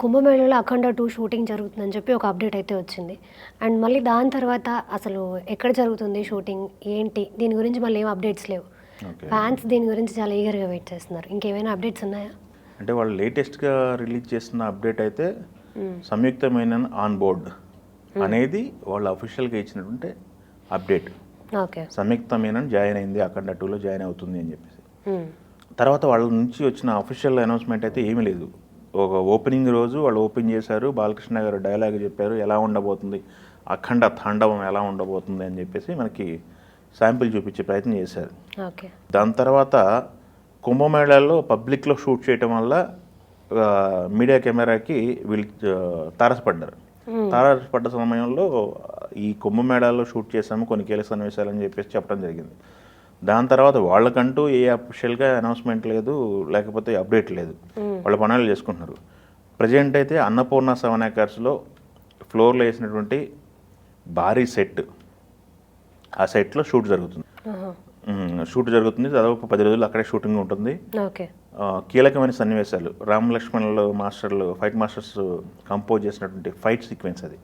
కుంభమేళలో 'అఖండ 2' shooting జరుగుతుందని చెప్పి ఒక అప్డేట్ అయితే వచ్చింది. అండ్ మళ్ళీ దాని తర్వాత అసలు ఎక్కడ జరుగుతుంది షూటింగ్? ఏంటి? దీని గురించి మళ్ళీ ఏం అప్డేట్స్ లేవు. ఓకే. ఫ్యాన్స్ దీని గురించి చాలా ఈగర్‌గా వెయిట్ చేస్తున్నారు. ఇంకేమైనా అప్డేట్స్ ఉన్నాయా? అంటే వాళ్ళు లేటెస్ట్‌గా రిలీజ్ చేసిన అప్డేట్ అయితే సంయుక్త మీనన్ ఆన్ బోర్డ్ అనేది వాళ్ళు అఫీషియల్‌గా ఇచ్చినటువంటి అప్డేట్. ఓకే. సంయుక్త మీనన్ జాయిన్ అయింది, 'అఖండ 2'లో జాయిన్ అవుతుంది అని చెప్పేసి. తర్వాత వాళ్ళ నుంచి వచ్చిన అఫీషియల్ అనౌన్స్మెంట్ అయితే ఏమీ లేదు. ఒక ఓపెనింగ్ రోజు వాళ్ళు ఓపెన్ చేశారు, బాలకృష్ణ గారు డైలాగ్ చెప్పారు, ఎలా ఉండబోతుంది, అఖండ తాండవం ఎలా ఉండబోతుంది అని చెప్పేసి మనకి శాంపిల్ చూపించే ప్రయత్నం చేశారు. ఓకే. దాని తర్వాత కుంభమేళాల్లో పబ్లిక్లో షూట్ చేయటం వల్ల మీడియా కెమెరాకి వీళ్ళు తారసపడ్డారు. తారసపడ్డ సమయంలో ఈ కుంభమేళాల్లో షూట్ చేసాము కొన్ని కీలక సన్నివేశాలు అని చెప్పేసి చెప్పడం జరిగింది. దాని తర్వాత వాళ్ళకంటూ ఏ అఫీషియల్గా అనౌన్స్మెంట్ లేదు, లేకపోతే అప్డేట్ లేదు. వాళ్ళ పనులు చేసుకుంటున్నారు. ప్రజెంట్ అయితే అన్నపూర్ణ 7 acresలో ఫ్లోర్లో వేసినటువంటి భారీ సెట్, ఆ సెట్లో షూట్ జరుగుతుంది. దాదాపు 10 రోజులు అక్కడే షూటింగ్ ఉంటుంది. ఓకే. కీలకమైన సన్నివేశాలు, రామ్ లక్ష్మణులు మాస్టర్లు, ఫైట్ మాస్టర్స్ కంపోజ్ చేసినటువంటి ఫైట్ సీక్వెన్స్ అది.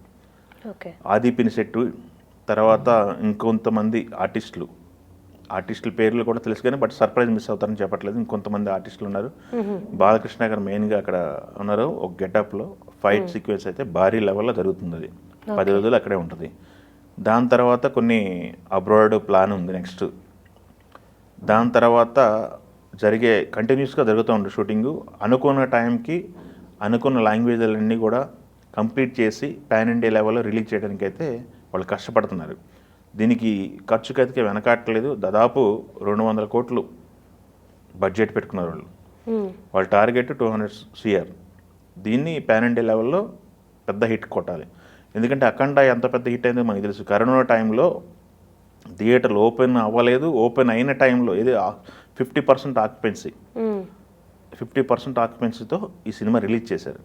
ఓకే. ఆదిపిని సెట్టు, తర్వాత ఇంకొంతమంది ఆర్టిస్టుల పేర్లు కూడా తెలుసు కానీ బట్ సర్ప్రైజ్ మిస్ అవుతారని చెప్పట్లేదు. ఇంకొంతమంది ఆర్టిస్టులు ఉన్నారు. బాలకృష్ణ గారు మెయిన్గా అక్కడ ఉన్నారు. ఒక గెటప్లో ఫైట్ సీక్వెన్స్ అయితే భారీ లెవెల్లో జరుగుతుంది. అది 10 రోజులు అక్కడే ఉంటుంది. దాని తర్వాత కొన్ని అబ్రాడ్ ప్లాన్ ఉంది నెక్స్ట్. దాని తర్వాత కంటిన్యూస్గా జరుగుతూ ఉంటుంది షూటింగు. అనుకున్న టైంకి అనుకున్న లాంగ్వేజ్లన్నీ కూడా కంప్లీట్ చేసి పాన్ ఇండియా లెవెల్లో రిలీజ్ చేయడానికి అయితే వాళ్ళు కష్టపడుతున్నారు. దీనికి ఖర్చుకైతే వెనకాట్లేదు. దాదాపు 200 కోట్లు బడ్జెట్ పెట్టుకున్నారు వాళ్ళ టార్గెట్ 200 CR. దీన్ని పాన్ ఇండియా లెవెల్లో పెద్ద హిట్ కొట్టాలి. ఎందుకంటే అఖండ ఎంత పెద్ద హిట్ అయిందో మనకు తెలుసు. కరోనా టైంలో థియేటర్లు ఓపెన్ అవ్వలేదు. ఓపెన్ అయిన టైంలో ఇది 50% ఆక్యుపెన్సీ, 50% ఆక్యుపెన్సీతో ఈ సినిమా రిలీజ్ చేశారు.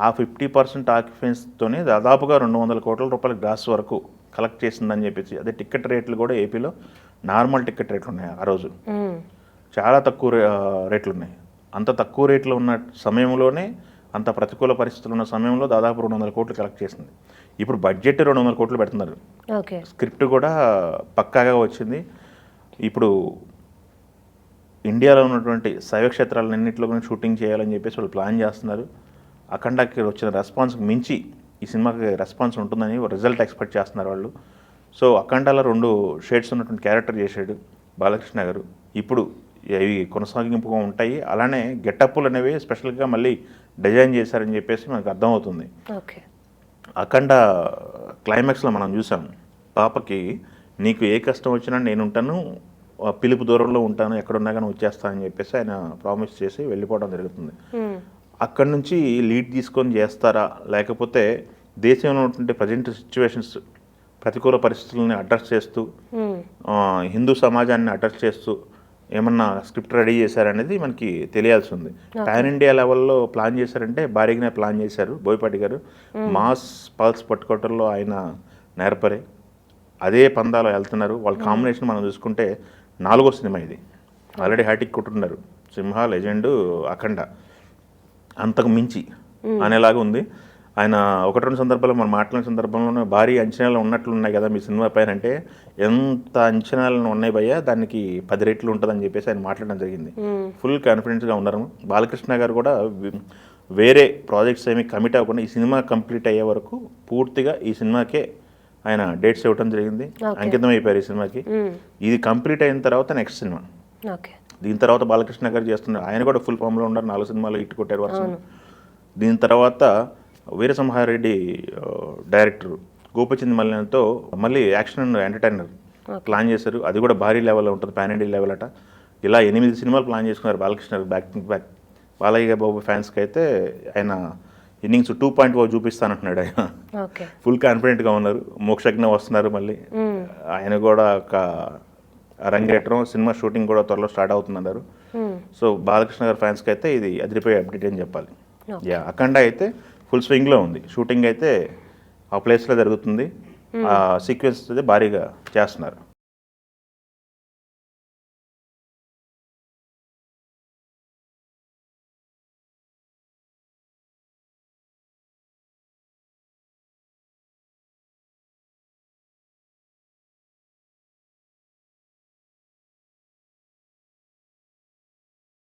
ఆ 50% ఆక్యుపెన్సీతోనే దాదాపుగా 200 కోట్ల రూపాయల గ్రాస్ వరకు కలెక్ట్ చేసిందని చెప్పేసి. అదే టికెట్ రేట్లు కూడా ఏపీలో నార్మల్ టికెట్ రేట్లు ఉన్నాయి. ఆ రోజు చాలా తక్కువ రేట్లు ఉన్నాయి. అంత తక్కువ రేట్లు ఉన్న సమయంలోనే, అంత ప్రతికూల పరిస్థితులు ఉన్న సమయంలో దాదాపు 200 కోట్లు కలెక్ట్ చేసింది. ఇప్పుడు బడ్జెట్ 200 కోట్లు పెడుతున్నారు. స్క్రిప్ట్ కూడా పక్కాగా వచ్చింది. ఇప్పుడు ఇండియాలో ఉన్నటువంటి శైవక్షేత్రాలన్నింటిలో కూడా షూటింగ్ చేయాలని చెప్పేసి వాళ్ళు ప్లాన్ చేస్తున్నారు. అఖండకి వచ్చిన రెస్పాన్స్కి మించి ఈ సినిమాకి రెస్పాన్స్ ఉంటుందని రిజల్ట్ ఎక్స్పెక్ట్ చేస్తున్నారు వాళ్ళు. సో అఖండలో 2 షేడ్స్ ఉన్నటువంటి క్యారెక్టర్ చేశాడు బాలకృష్ణ గారు. ఇప్పుడు ఇవి కొనసాగింపుగా ఉంటాయి. అలానే గెటప్పులు అనేవి స్పెషల్గా మళ్ళీ డిజైన్ చేశారని చెప్పేసి మనకు అర్థమవుతుంది. అఖండ క్లైమాక్స్లో మనం చూసాం, పాపకి నీకు ఏ కష్టం వచ్చినా నేను ఉంటాను, పిలుపు దూరంలో ఉంటాను, ఎక్కడున్నా కానీ వచ్చేస్తానని చెప్పేసి ఆయన ప్రామిస్ చేసి వెళ్ళిపోవడం జరుగుతుంది. అక్కడి నుంచి లీడ్ తీసుకొని చేస్తారా, లేకపోతే దేశంలో ఉన్నటువంటి ప్రజెంట్ సిచ్యువేషన్స్, ప్రతికూల పరిస్థితులని అడ్రస్ చేస్తూ, హిందూ సమాజాన్ని అడ్రస్ చేస్తూ ఏమన్నా స్క్రిప్ట్ రెడీ చేశారనేది మనకి తెలియాల్సి ఉంది. పాన్ ఇండియా లెవెల్లో ప్లాన్ చేశారంటే భారీగానే ప్లాన్ చేశారు బోయపాటి గారు. మాస్ పల్స్ పట్టుకోవటంలో ఆయన నేర్పరే, అదే పందాలో వెళ్తున్నారు. వాళ్ళ కాంబినేషన్ మనం చూసుకుంటే 4వ సినిమా ఇది. ఆల్రెడీ హ్యాటిక్ కొట్టున్నారు. సింహ, లెజెండ్, అఖండ అంతకు మించి అనేలాగా ఉంది. ఆయన 1-2 సందర్భాల్లో మనం మాట్లాడిన సందర్భంలోనే భారీ అంచనాలు ఉన్నట్లున్నాయి కదా మీ సినిమా పైన అంటే, ఎంత అంచనాలు ఉన్నాయి భయ్యా, దానికి 10 రెట్లు ఉంటుందని చెప్పేసి ఆయన మాట్లాడడం జరిగింది. ఫుల్ కాన్ఫిడెన్స్గా ఉన్నారు. బాలకృష్ణ గారు కూడా వేరే ప్రాజెక్ట్స్ ఏమి కమిట్ అవ్వకుండా ఈ సినిమా కంప్లీట్ అయ్యే వరకు పూర్తిగా ఈ సినిమాకే ఆయన డేట్స్ ఇవ్వడం జరిగింది. అంకితం అయిపోయారు ఈ సినిమాకి. ఇది కంప్లీట్ అయిన తర్వాత నెక్స్ట్ సినిమా. దీని తర్వాత బాలకృష్ణ గారు చేస్తున్నారు. ఆయన కూడా ఫుల్ ఫామ్లో ఉన్నారు. 4 సినిమాలు హిట్ కొట్టారు వరుస. దీని తర్వాత వీరసింహారెడ్డి డైరెక్టర్ గోపచంద్ మల్లెతో మళ్ళీ యాక్షన్ అండ్ ఎంటర్టైనర్ ప్లాన్ చేశారు. అది కూడా భారీ లెవెల్లో ఉంటుంది, పాన్ ఇండియా లెవెల్ అట. ఇలా 8 సినిమాలు ప్లాన్ చేసుకున్నారు Balakrishna back to back. Balayya Babu ఫ్యాన్స్కి అయితే ఆయన ఇన్నింగ్స్ 2.0 చూపిస్తానంటున్నాడు. ఆయన ఫుల్ కాన్ఫిడెంట్గా ఉన్నారు. మోక్షజ్ఞ వస్తున్నారు మళ్ళీ. ఆయన కూడా ఒక అరంగేట్రం, సినిమా షూటింగ్ కూడా త్వరలో స్టార్ట్ అవుతుందన్నారు. సో బాలకృష్ణ గారి ఫ్యాన్స్కి అయితే ఇది అదిరిపోయే అప్డేట్ అని చెప్పాలి. అఖండ అయితే ఫుల్ స్వింగ్లో ఉంది. షూటింగ్ అయితే ఆ ప్లేస్లో జరుగుతుంది. ఆ సీక్వెన్స్ అయితే భారీగా చేస్తున్నారు.